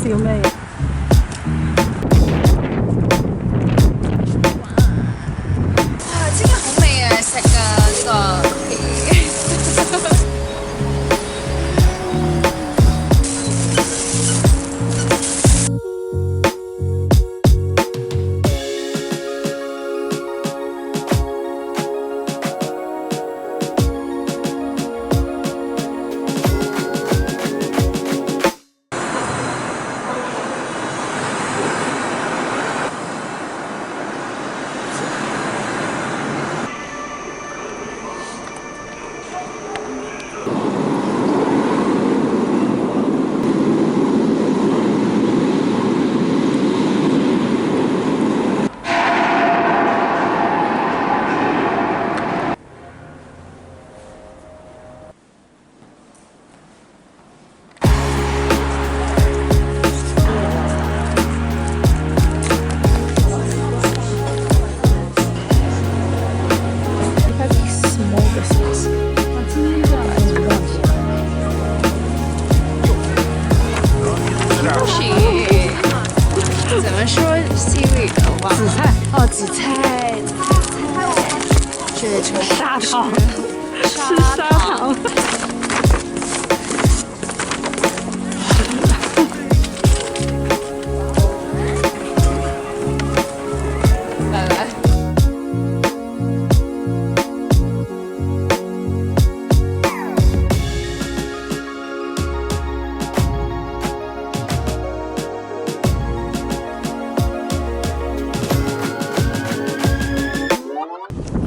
笑咩嘢？哇，真係好味啊！食㗎呢個 cookie。怎么说西语的话？紫菜哦，紫菜，这个砂糖，吃砂糖。来来。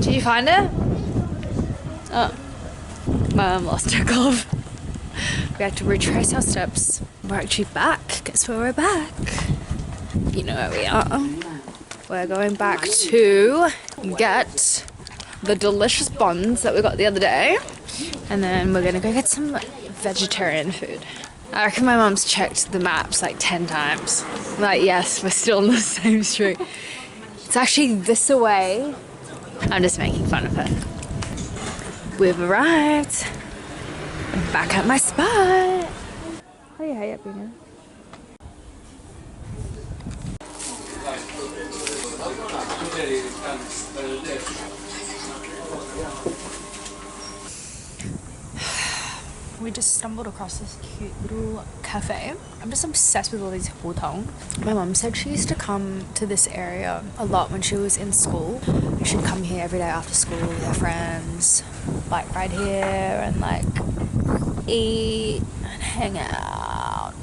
Did you find it? Oh, my mum lost her glove. We had to retrace our steps. We're actually back. Guess where we're back? You know where we are. We're going back to get the delicious buns that we got the other day. And then we're gonna go get some vegetarian food. I reckon my mum's checked the maps like 10 times. Like, yes, we're still on the same street. It's actually this away. I'm just making fun of her. We've arrived. I'm back at my spot. Hiya, Bina. We just stumbled across this cute little cafe. I'm just obsessed with all these hutong. My mum said she used to come to this area a lot when she was in school. She'd come here every day after school with her friends, bike ride here and like eat and hang out.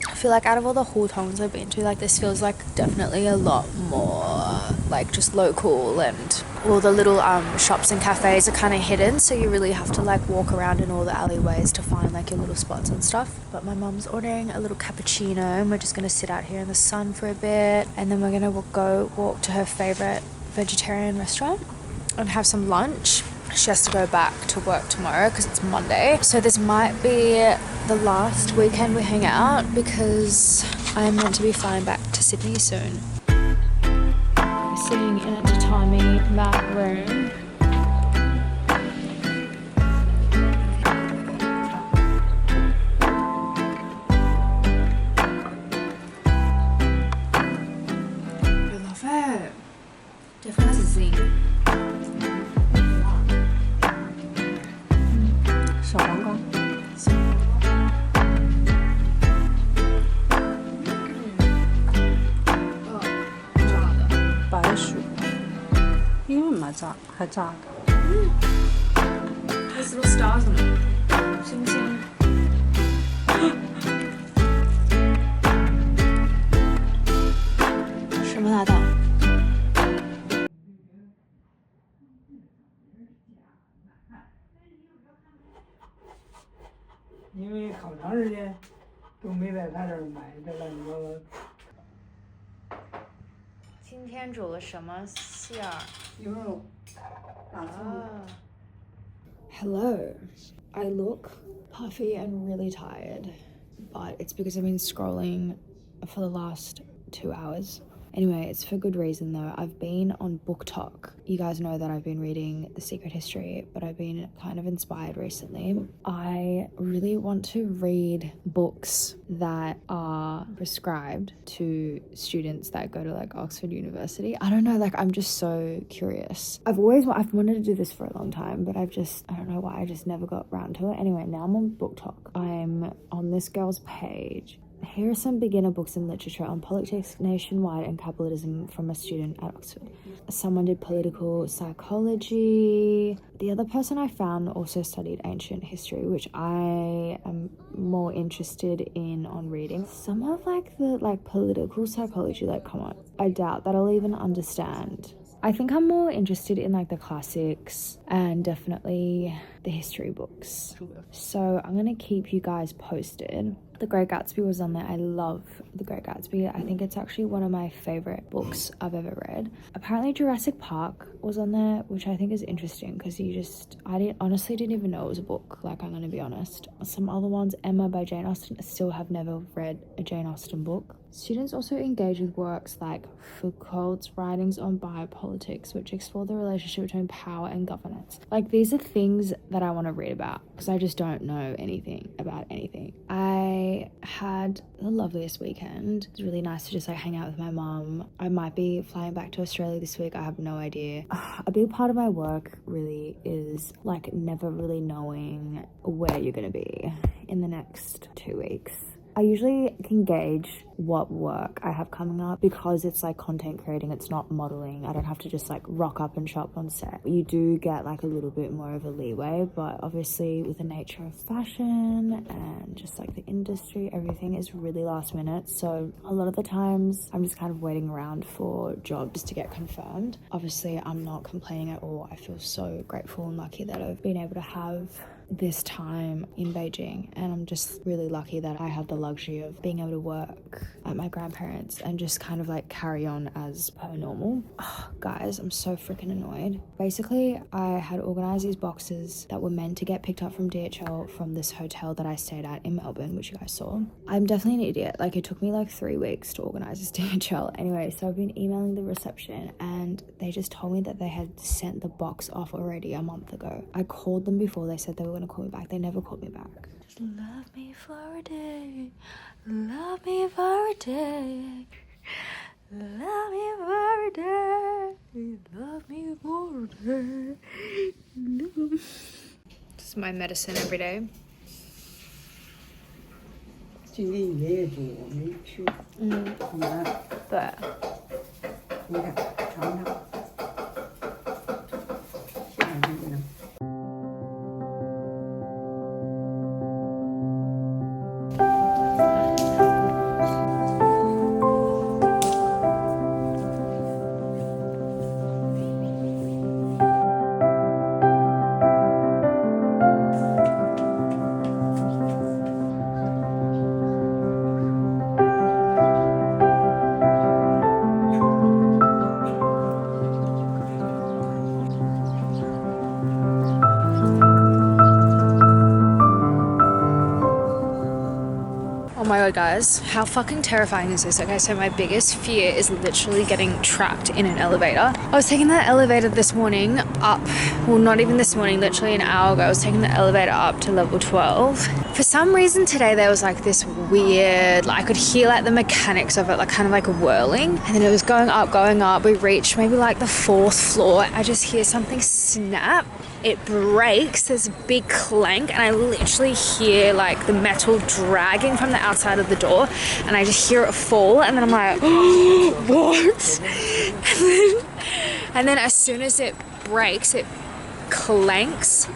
I feel like out of all the hutongs I've been to, like this feels like definitely a lot more like just local, and all the little shops and cafes are kind of hidden, so you really have to like walk around in all the alleyways to find like your little spots and stuff. But my mum's ordering a little cappuccino and we're just gonna sit out here in the sun for a bit, and then we're gonna go walk to her favorite vegetarian restaurant and have some lunch. She has to go back to work tomorrow because it's Monday, so this might be the last weekend we hang out because I'm meant to be flying back to Sydney soon. I'm sitting in a tatami mat room. I love it. Definitely zing. 小黄瓜，白薯，因为嘛炸，还炸的。There's little stars on it. 星星。什么大道？因为好长时间都没在他这儿买这乱七八糟。今天煮了什么馅儿？牛肉、大葱。Hello. I look puffy and really tired, but it's because I've been scrolling for the last 2 hours Anyway, it's for good reason though. I've been on book talk. You guys know that I've been reading The Secret History, but I've been kind of inspired recently. I really want to read books that are prescribed to students that go to like Oxford University. I don't know, like I'm just so curious. I've wanted to do this for a long time, but I don't know why I just never got around to it. Anyway, now I'm on book talk. I'm on this girl's page. Here are some beginner books in literature on politics nationwide and capitalism from a student at Oxford. Someone did political psychology. The other person I found also studied ancient history, which I am more interested in on reading. Some of the political psychology, like come on, I doubt that I'll even understand. I think I'm more interested in like the classics and definitely the history books. So I'm gonna keep you guys posted. The Great Gatsby was on there. I love The Great Gatsby. I think it's actually one of my favorite books I've ever read. Apparently Jurassic Park was on there, which I think is interesting because I honestly didn't even know it was a book, like I'm gonna be honest. Some other ones, Emma by Jane Austen. I still have never read a Jane Austen book. Students also engage with works like Foucault's writings on biopolitics, which explore the relationship between power and governance. Like these are things that I want to read about because I just don't know anything about anything. I had the loveliest weekend. It was really nice to just like hang out with my mum. I might be flying back to Australia this week. I have no idea. A big part of my work really is like never really knowing where you're going to be in the next 2 weeks. I usually can gauge what work I have coming up because it's like content creating, it's not modeling. I don't have to just like rock up and shop on set. You do get like a little bit more of a leeway, but obviously with the nature of fashion and just like the industry, everything is really last minute. So a lot of the times I'm just kind of waiting around for jobs to get confirmed. Obviously I'm not complaining at all. I feel so grateful and lucky that I've been able to have this time in Beijing, and I'm just really lucky that I have the luxury of being able to work at my grandparents and just kind of like carry on as per normal. Guys, I'm so freaking annoyed. Basically, I had organized these boxes that were meant to get picked up from DHL from this hotel that I stayed at in Melbourne, which you guys saw. I'm definitely an idiot. Like it took me like 3 weeks to organize this DHL. Anyway, so I've been emailing the reception and they just told me that they had sent the box off already a month ago. I called them before, they said they were going to call me back. They never called me back. Just love me for a day, love me for a day, love me for a day, love me for a day. This is my medicine every day. 今天你爷爷煮，我没吃。好难。对。你看，尝尝。看这个呢。Oh my god, guys, how fucking terrifying is this? Okay, so my biggest fear is literally getting trapped in an elevator. I was taking that elevator this morning up, well not even this morning, literally an hour ago, I was taking the elevator up to level 12. For some reason today there was like this weird, like I could hear like the mechanics of it, like kind of like whirling, and then it was going up. We reached maybe like the 4th floor. I just hear something snap. It breaks, there's a big clank, and I literally hear like the metal dragging from the outside of the door, and I just hear it fall, and then I'm like, oh, what? And then as soon as it breaks, it clanks,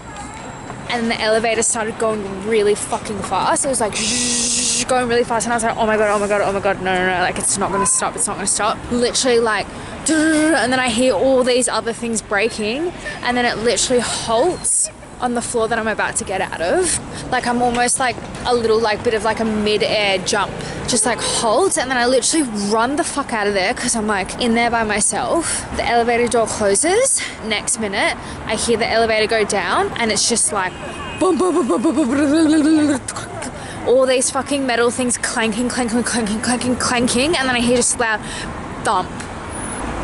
and the elevator started going really fucking fast. It was like going really fast, and I was like, oh my god, no, like it's not gonna stop. Literally like, and then I hear all these other things breaking, and then it literally halts on the floor that I'm about to get out of. Like I'm almost like a little like bit of like a mid-air jump, just like halts, and then I literally run the fuck out of there because I'm like in there by myself. The elevator door closes. Next minute I hear the elevator go down, and it's just like boom, boom, boom, boom, boom, boom, boom, all these fucking metal things clanking, and then I hear just loud thump.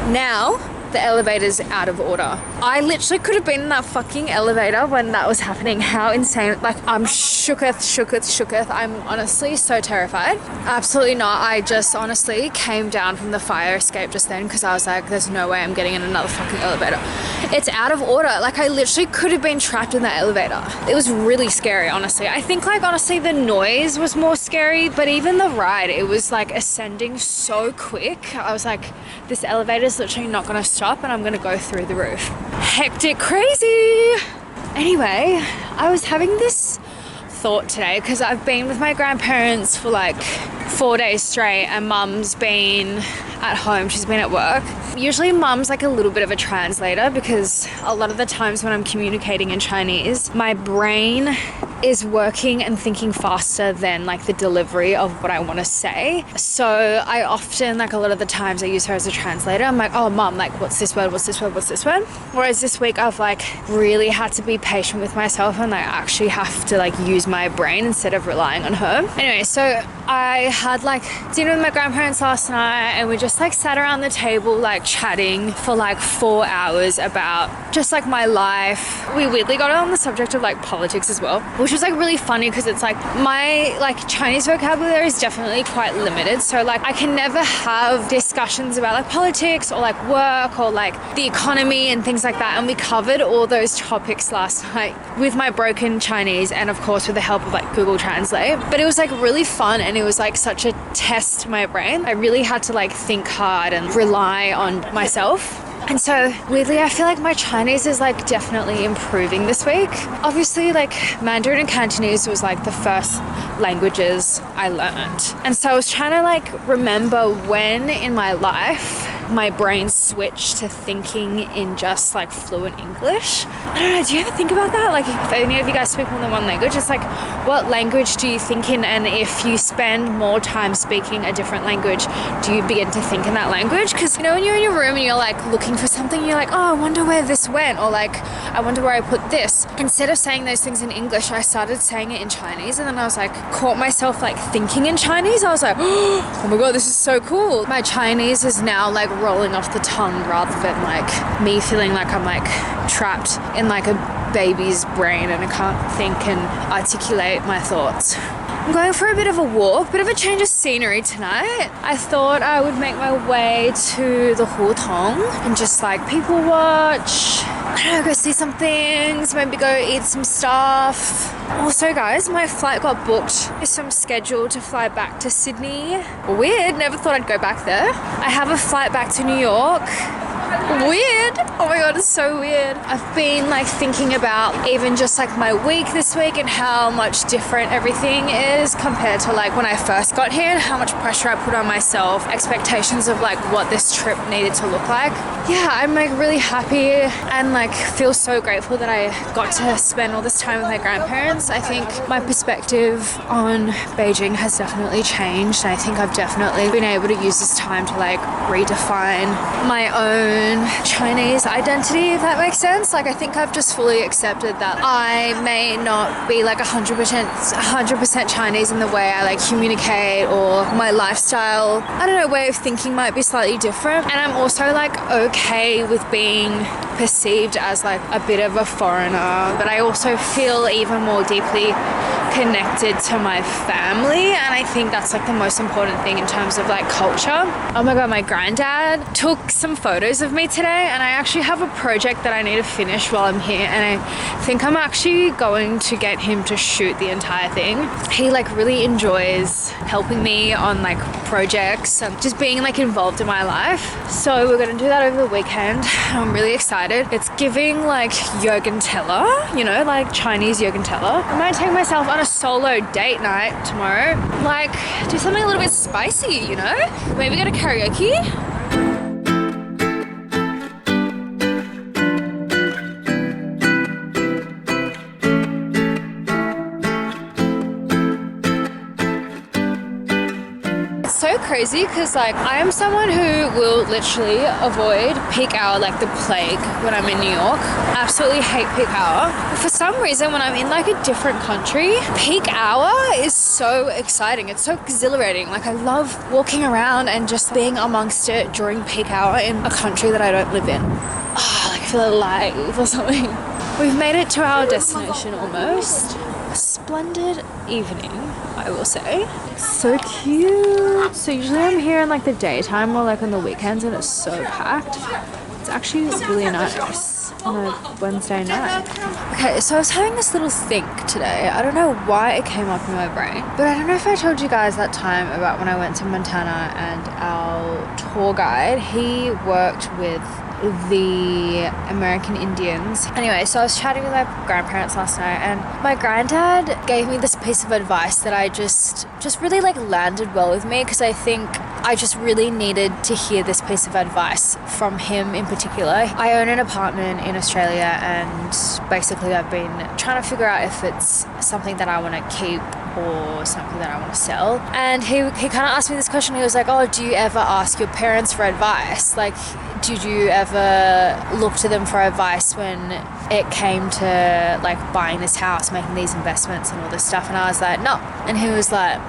Now the elevator's out of order. I literally could have been in that fucking elevator when that was happening. How insane. Like, I'm shooketh. I'm honestly so terrified. Absolutely not. I just honestly came down from the fire escape just then because I was like, there's no way I'm getting in another fucking elevator. It's out of order. Like, I literally could have been trapped in that elevator. It was really scary, honestly. I think, like, honestly, the noise was more scary, but even the ride, it was like ascending so quick. I was like, this elevator is literally not going to stop and I'm going to go through the roof. Hectic, crazy. Anyway, I was having this thought today because I've been with my grandparents for like 4 days straight and mum's been at home. She's been at work. Usually mum's like a little bit of a translator because a lot of the times when I'm communicating in Chinese, my brain is working and thinking faster than like the delivery of what I want to say. So I often, like a lot of the times I use her as a translator. I'm like, oh mum, like what's this word? Whereas this week I've like really had to be patient with myself and like actually have to like use my brain instead of relying on her. Anyway, so I had like dinner with my grandparents last night and we just like sat around the table like chatting for like 4 hours about just like my life. We weirdly got on the subject of like politics as well, which was like really funny because it's like my like Chinese vocabulary is definitely quite limited. So like I can never have discussions about like politics or like work or like the economy and things like that. And we covered all those topics last night with my broken Chinese and of course with the help of like Google Translate. But it was like really fun and it was like such a test to my brain. I really had to like think hard and rely on myself. And so weirdly, I feel like my Chinese is like definitely improving this week. Obviously, like Mandarin and Cantonese was like the first languages I learned. And so I was trying to like remember when in my life my brain switched to thinking in just like fluent English. I don't know, do you ever think about that? Like if any of you guys speak more than one language, it's like what language do you think in? And if you spend more time speaking a different language, do you begin to think in that language? Because you know when you're in your room and you're like looking for something, you're like, oh, I wonder where this went, or like I wonder where I put this. Instead of saying those things in English, I started saying it in Chinese, and then I was like caught myself like thinking in Chinese. I was like, oh my god, this is so cool. My Chinese is now like rolling off the tongue rather than like me feeling like I'm like trapped in like a baby's brain and I can't think and articulate my thoughts. I'm going for a bit of a walk, bit of a change of scenery tonight. I thought I would make my way to the Hutong and just like people watch. I don't know, go see some things, maybe go eat some stuff. Also guys, my flight got booked. So I'm scheduled to fly back to Sydney. Weird, never thought I'd go back there. I have a flight back to New York. Weird. Oh my god, it's so weird. I've been like thinking about even just like my week this week and how much different everything is compared to like when I first got here and how much pressure I put on myself, expectations of like what this trip needed to look like. Yeah, I'm like really happy and like feel so grateful that I got to spend all this time with my grandparents. I think my perspective on Beijing has definitely changed. I think I've definitely been able to use this time to like redefine my own Chinese identity, if that makes sense. Like I think I've just fully accepted that I may not be like 100% Chinese in the way I like communicate, or my lifestyle, I don't know, way of thinking might be slightly different. And I'm also like okay with being perceived as like a bit of a foreigner, but I also feel even more deeply connected to my family, and I think that's like the most important thing in terms of like culture. Oh my god, my granddad took some photos of me today, and I actually have a project that I need to finish while I'm here, and I think I'm actually going to get him to shoot the entire thing. He like really enjoys helping me on like projects and just being like involved in my life, so we're gonna do that over the weekend. I'm really excited. It's giving like Jürgen Teller, you know, like Chinese Jürgen Teller. I might take myself on a solo date night tomorrow, like do something a little bit spicy, you know, maybe go to karaoke. so crazy because like I am someone who will literally avoid peak hour like the plague when I'm in New York. Absolutely hate peak hour. But for some reason when I'm in like a different country, peak hour is so exciting. It's so exhilarating. Like I love walking around and just being amongst it during peak hour in a country that I don't live in. Like I feel alive or something. We've made it to our destination almost. A splendid evening, I will say. So cute. So usually I'm here in like the daytime or like on the weekends and it's so packed. It's actually really nice on a Wednesday night. Okay, so I was having this little think today. I don't know why it came up in my brain, but I don't know if I told you guys that time about when I went to Montana and our tour guide, he worked with the American Indians. Anyway, so I was chatting with my grandparents last night and my granddad gave me this piece of advice that I just really like landed well with me because I think I just really needed to hear this piece of advice from him in particular. I own an apartment in Australia and basically I've been trying to figure out if it's something that I want to keep or something that I want to sell. And he kind of asked me this question. He was like, oh, do you ever ask your parents for advice? Like, did you ever look to them for advice when it came to like buying this house, making these investments and all this stuff? And I was like, no. And he was like,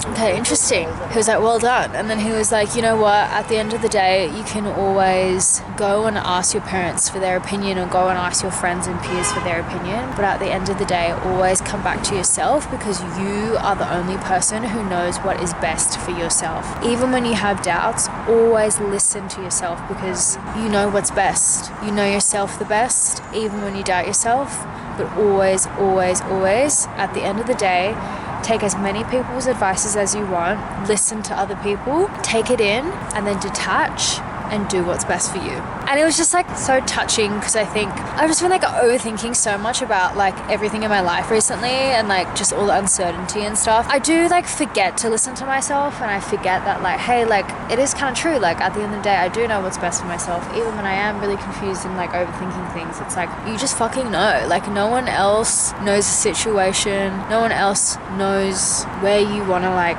okay, interesting. He was like, well done. And then he was like, you know what, at the end of the day, you can always go and ask your parents for their opinion or go and ask your friends and peers for their opinion. But at the end of the day, always come back to yourself because you are the only person who knows what is best for yourself. Even when you have doubts, always listen to yourself because you know what's best. You know yourself the best, even when you doubt yourself. But always, always, always, at the end of the day, take as many people's advices as you want, listen to other people, take it in, and then detach and do what's best for you. And it was just like so touching because I think I've just been like overthinking so much about like everything in my life recently and like just all the uncertainty and stuff. I do like forget to listen to myself and I forget that like, hey, like it is kind of true. Like at the end of the day, I do know what's best for myself. Even when I am really confused and like overthinking things, it's like you just fucking know. Like no one else knows the situation. No one else knows where you want to like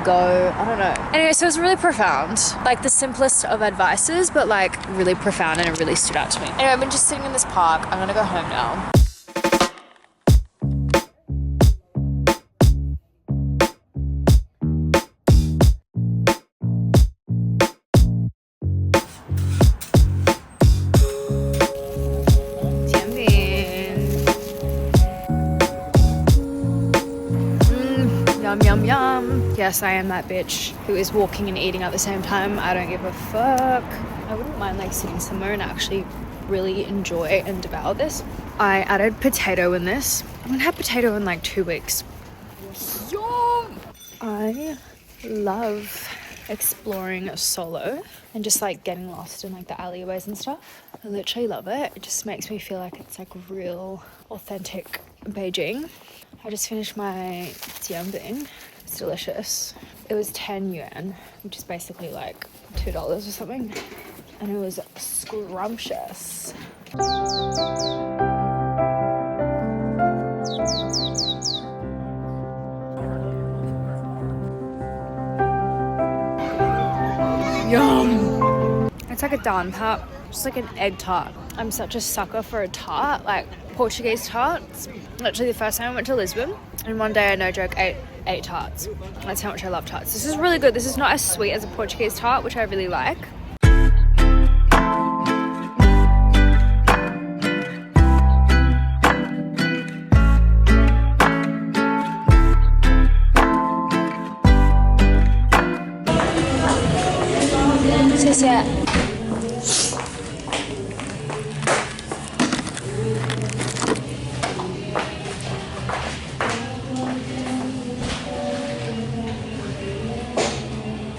go. I don't know. Anyway, so it was really profound. Like the simplest of advices, but like really profound and it really stood out to me. Anyway, I've been just sitting in this park. I'm gonna go home now. Yum, yum, yum. Yes, I am that bitch who is walking and eating at the same time. I don't give a fuck. I wouldn't mind like sitting somewhere and actually really enjoy and devour this. I added potato in this. I'm gonna have potato in like 2 weeks. Yum! I love exploring solo and just like getting lost in like the alleyways and stuff. I literally love it. It just makes me feel like it's like real authentic Beijing. I just finished my diaries. It's delicious. It was 10 yuan, which is basically like $2 or something. And it was scrumptious. Yum! It's like a dan tart, just like an egg tart. I'm such a sucker for a tart, like Portuguese tarts. Literally the first time I went to Lisbon, and one day I no joke ate tarts. That's how much I love tarts. This is really good. This is not as sweet as a Portuguese tart, which I really like.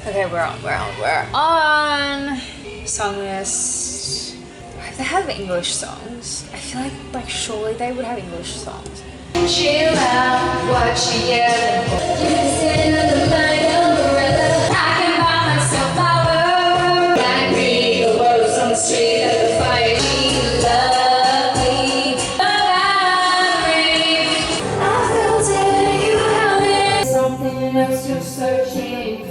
Okay, we're on song list. If they have English songs, I feel like surely they would have English songs. Chill out, what you yelling for? You can sit in the light umbrella. I can buy myself flowers. Like me, the world's on the street at the fire. She loved me, but I felt it, you held it. Something else you're searching